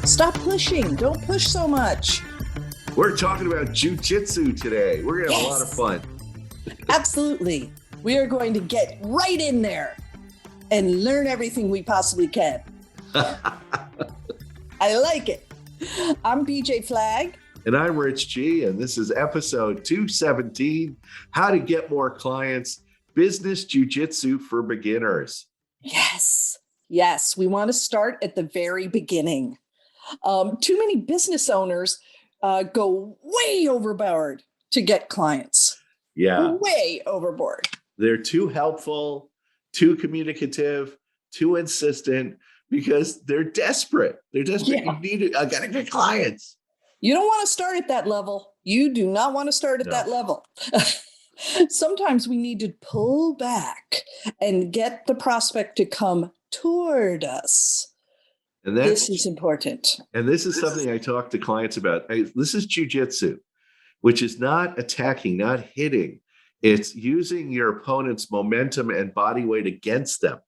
Stop pushing. Don't push so much. We're talking about Jui-Jitsu today. We're going to have a lot of fun. Absolutely. We are going to get right in there and learn everything we possibly can. I like it. I'm BJ Flagg. And I'm Rich G, and this is episode 217, How to Get More Clients, Business Jiu-Jitsu for Beginners. Yes. We want to start at the very beginning. Too many business owners go way overboard to get clients. Yeah. Way overboard. They're too helpful, too communicative, too insistent because they're desperate. They're desperate. Yeah. I got to get clients. You don't want to start at that level. You do not want to start at that level. Sometimes we need to pull back and get the prospect to come toward us. And this is important. And this is something I talk to clients about. This is jiu-jitsu, which is not attacking, not hitting. It's using your opponent's momentum and body weight against them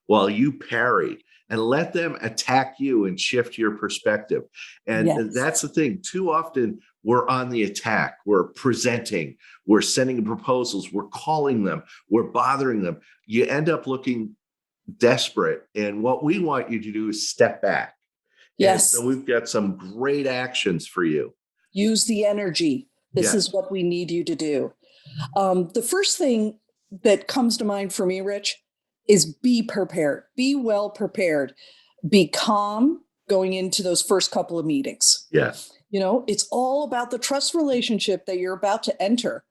while you parry and let them attack you and shift your perspective. And that's the thing. Too often we're on the attack. We're presenting. We're sending proposals. We're calling them. We're bothering them. You end up looking desperate. And what we want you to do is step back. Yes. And so we've got some great actions for you. Use the energy. This is what we need you to do. The first thing that comes to mind for me, Rich, is be prepared. Be well prepared. Be calm going into those first couple of meetings. Yes. You know, it's all about the trust relationship that you're about to enter.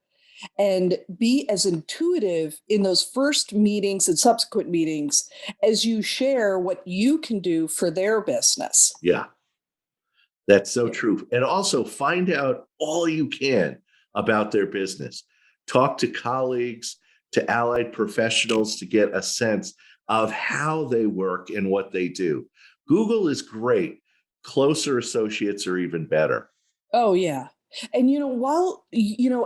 And be as intuitive in those first meetings and subsequent meetings as you share what you can do for their business. Yeah, that's so true. And also find out all you can about their business. Talk to colleagues, to allied professionals to get a sense of how they work and what they do. Google is great. Closer associates are even better. Oh, yeah. And,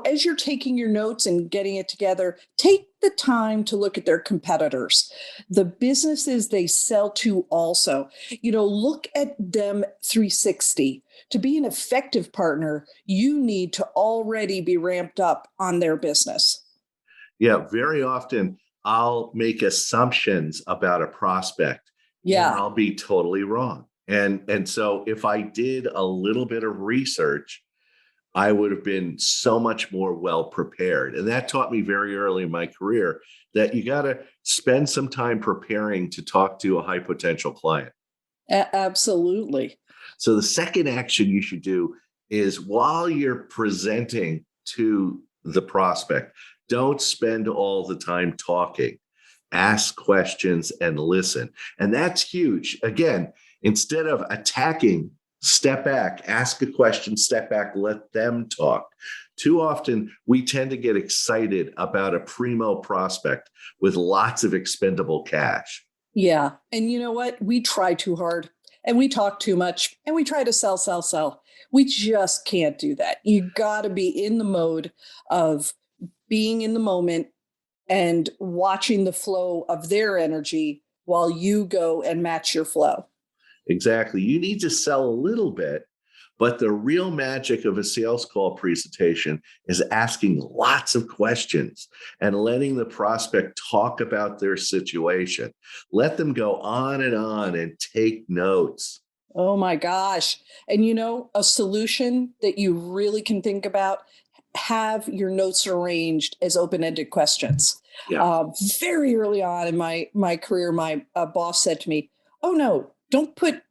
as you're taking your notes and getting it together, take the time to look at their competitors, the businesses they sell to also. Look at them 360. To be an effective partner, you need to already be ramped up on their business. Yeah, very often I'll make assumptions about a prospect. Yeah. And I'll be totally wrong. And so if I did a little bit of research, I would have been so much more well prepared. And that taught me very early in my career that you got to spend some time preparing to talk to a high potential client. Absolutely. So the second action you should do is while you're presenting to the prospect, don't spend all the time talking. Ask questions and listen. And that's huge. Again, instead of attacking, step back, ask a question, step back, let them talk. Too often, we tend to get excited about a primo prospect with lots of expendable cash. Yeah. And you know what? We try too hard and we talk too much and we try to sell. We just can't do that. You got to be in the mode of being in the moment and watching the flow of their energy while you go and match your flow. Exactly. You need to sell a little bit, but the real magic of a sales call presentation is asking lots of questions and letting the prospect talk about their situation. Let them go on and take notes. Oh my gosh. And a solution that you really can think about, have your notes arranged as open-ended questions. Yeah. Very early on in my career, my boss said to me, "Oh no, don't put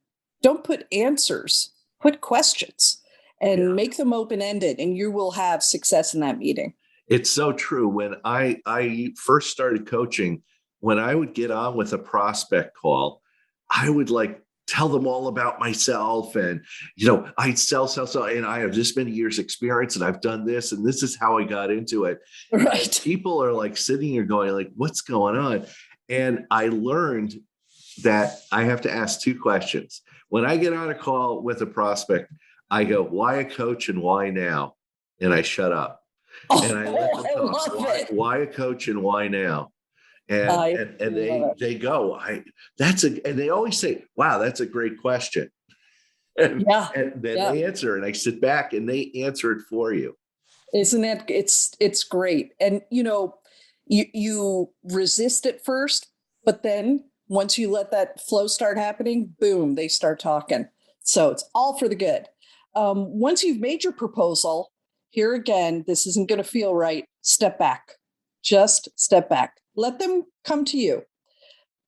answers, put questions and make them open-ended and you will have success in that meeting." It's so true. When I first started coaching, when I would get on with a prospect call, I would tell them all about myself and, I sell, and I have this many years experience and I've done this and this is how I got into it. Right. And people are sitting here going what's going on? And I learned that I have to ask two questions. When I get on a call with a prospect, I go, why a coach and why now? And I shut up. And I let them talk. Why a coach and why now? And they go, and they always say, wow, that's a great question. Yeah. and then Yeah. they answer, and I sit back and they answer it for you. Isn't it? It's great. And you resist at first, but then once you let that flow start happening, boom, they start talking. So it's all for the good. Once you've made your proposal, here again, this isn't going to feel right. Step back. Just step back. Let them come to you.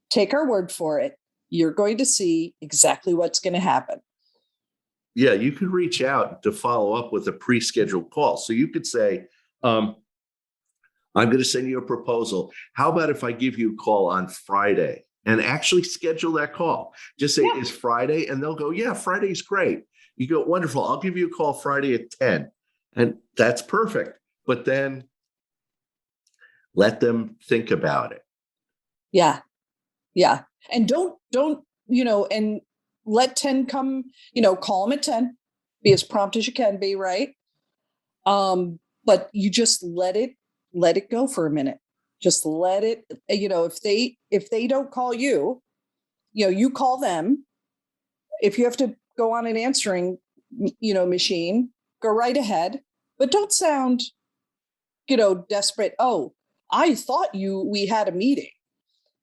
Take our word for it. You're going to see exactly what's going to happen. Yeah, you could reach out to follow up with a pre-scheduled call. So you could say, I'm going to send you a proposal. How about if I give you a call on Friday and actually schedule that call? Just say, Yeah. is Friday? And they'll go, yeah, Friday's great. You go, wonderful. I'll give you a call Friday at 10. And that's perfect. But then let them think about it. Yeah. Yeah. And don't, and let 10 come, call them at 10, be as prompt as you can be, right? But you just let it go for a minute. Just let it, if they don't call you, you call them. If you have to go on an answering, machine, go right ahead, but don't sound, desperate. Oh, I thought we had a meeting.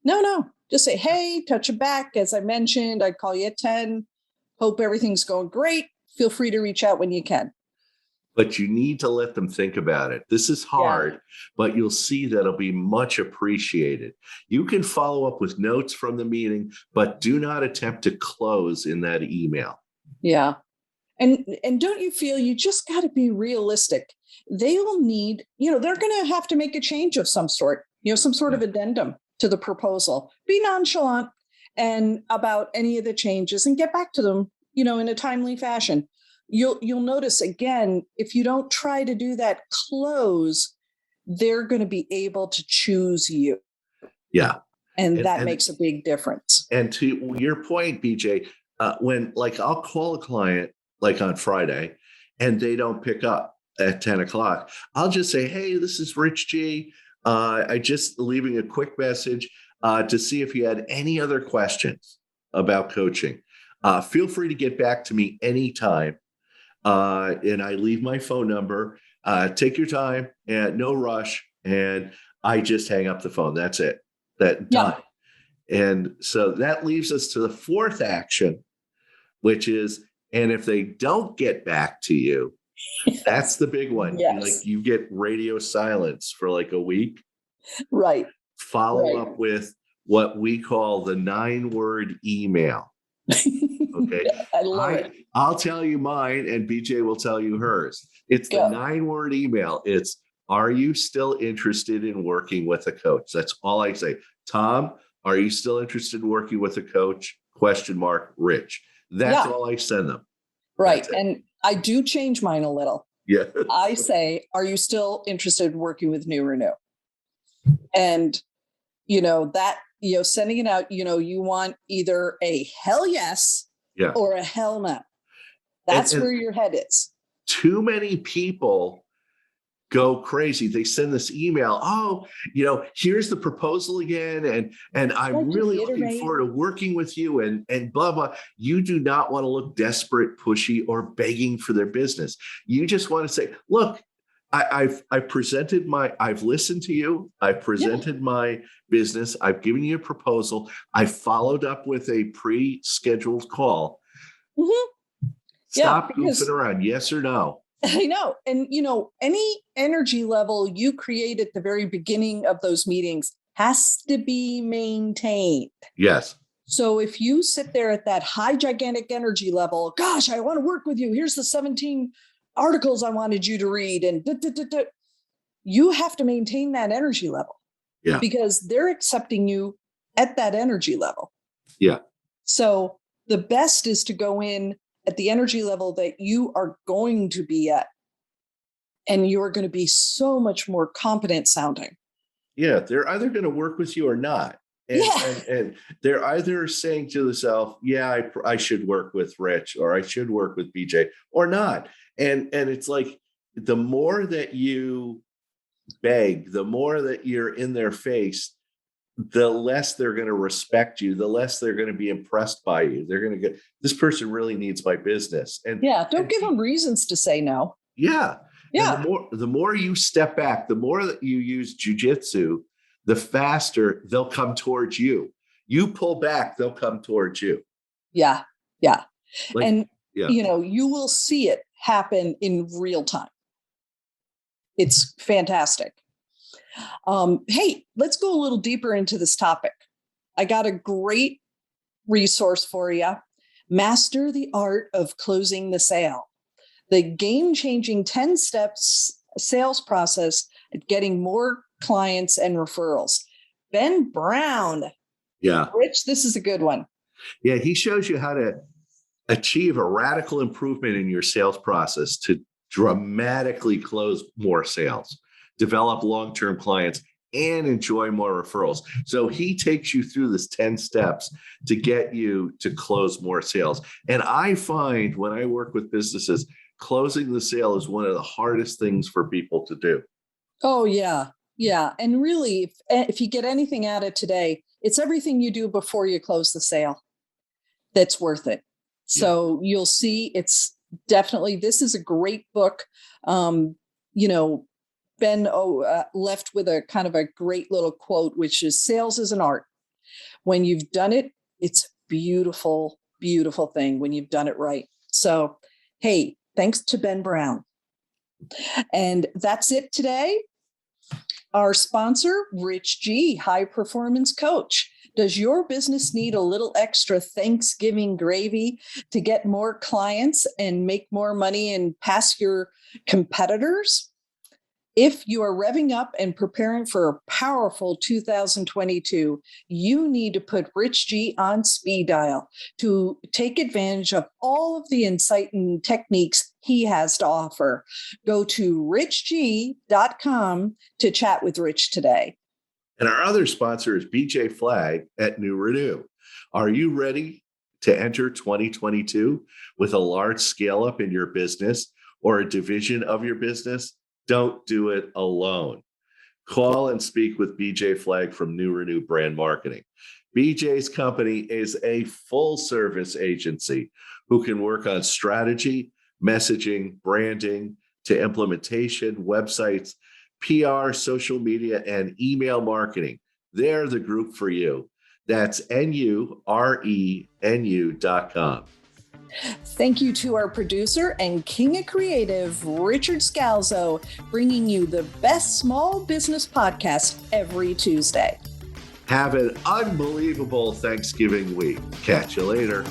No. Just say, hey, touch it back. As I mentioned, I'd call you at 10. Hope everything's going great. Feel free to reach out when you can. But you need to let them think about it. This is hard, but you'll see that it'll be much appreciated. You can follow up with notes from the meeting, but do not attempt to close in that email. Yeah. And don't you feel you just got to be realistic? They will need, they're going to have to make a change of some sort, some sort of addendum to the proposal. Be nonchalant and about any of the changes and get back to them, in a timely fashion. You'll notice again, if you don't try to do that close, they're going to be able to choose you. Yeah. And that makes a big difference. And to your point, BJ, when like I'll call a client like on Friday and they don't pick up at 10 o'clock, I'll just say, hey, this is Rich G. I just leaving a quick message to see if you had any other questions about coaching. Feel free to get back to me anytime. And I leave my phone number. Take your time and no rush. And I just hang up the phone. That's it. That done. And so that leaves us to the fourth action, which is, and if they don't get back to you, that's the big one. Yes. Like you get radio silence for like a week. Right. Follow up with what we call the 9-word email. Okay. I love it. I'll tell you mine and BJ will tell you hers. It's the 9-word email. It's, are you still interested in working with a coach? That's all I say. Tom, are you still interested in working with a coach? ? Rich. That's all I send them. Right. And I do change mine a little. Yeah. I say, are you still interested in working with New Renew? And, that, sending it out, you want either a hell yes or a hell no. That's where your head is. Too many people go crazy. They send this email. Oh, here's the proposal again. And I'm really looking forward to working with you and blah, blah. You do not want to look desperate, pushy, or begging for their business. You just want to say, look, I've listened to you. I've presented my business. I've given you a proposal. I followed up with a pre-scheduled call. Mm-hmm. Stop goofing around. Yes or no? I know. And, any energy level you create at the very beginning of those meetings has to be maintained. Yes. So if you sit there at that high, gigantic energy level, gosh, I want to work with you. Here's the 17 articles I wanted you to read. And you have to maintain that energy level. Yeah. Because they're accepting you at that energy level. Yeah. So the best is to go in at the energy level that you are going to be at. And you're going to be so much more competent sounding. Yeah, they're either going to work with you or not. And they're either saying to themselves, yeah, I should work with Rich, or I should work with BJ, or not. And it's like, the more that you beg, the more that you're in their face, the less they're going to respect you, the less they're going to be impressed by you. They're going to get, this person really needs my business. Yeah. Don't And give them reasons to say no. yeah. And Yeah. the more you step back, the more that you use jujitsu, the faster they'll come towards you. You pull back, they'll come towards you. Yeah. Yeah. Like, And, yeah. you will see it happen in real time. It's fantastic. Hey, let's go a little deeper into this topic. I got a great resource for you. Master the art of closing the sale. The game-changing 10 steps sales process at getting more clients and referrals. Ben Brown. Yeah. Rich, this is a good one. Yeah. He shows you how to achieve a radical improvement in your sales process to dramatically close more sales, develop long-term clients, and enjoy more referrals. So he takes you through this 10 steps to get you to close more sales. And I find when I work with businesses, closing the sale is one of the hardest things for people to do. Oh, yeah. Yeah. And really, if you get anything out of today, it's everything you do before you close the sale that's worth it. So you'll see it's definitely, this is a great book. Ben left with a kind of a great little quote, which is sales is an art. When you've done it, it's beautiful, beautiful thing when you've done it right. So, hey, thanks to Ben Brown. And that's it today. Our sponsor, Rich G, High Performance Coach. Does your business need a little extra Thanksgiving gravy to get more clients and make more money and pass your competitors? If you are revving up and preparing for a powerful 2022, you need to put Rich G on speed dial to take advantage of all of the insight and techniques he has to offer. Go to richg.com to chat with Rich today. And our other sponsor is BJ Flagg at New Renew. Are you ready to enter 2022 with a large scale up in your business or a division of your business? Don't do it alone. Call and speak with BJ Flagg from New Renew Brand Marketing. BJ's company is a full service agency who can work on strategy, messaging, branding, to implementation, websites, PR, social media, and email marketing. They're the group for you. That's NURENU.com. Thank you to our producer and king of creative, Richard Scalzo, bringing you the best small business podcast every Tuesday. Have an unbelievable Thanksgiving week. Catch you later.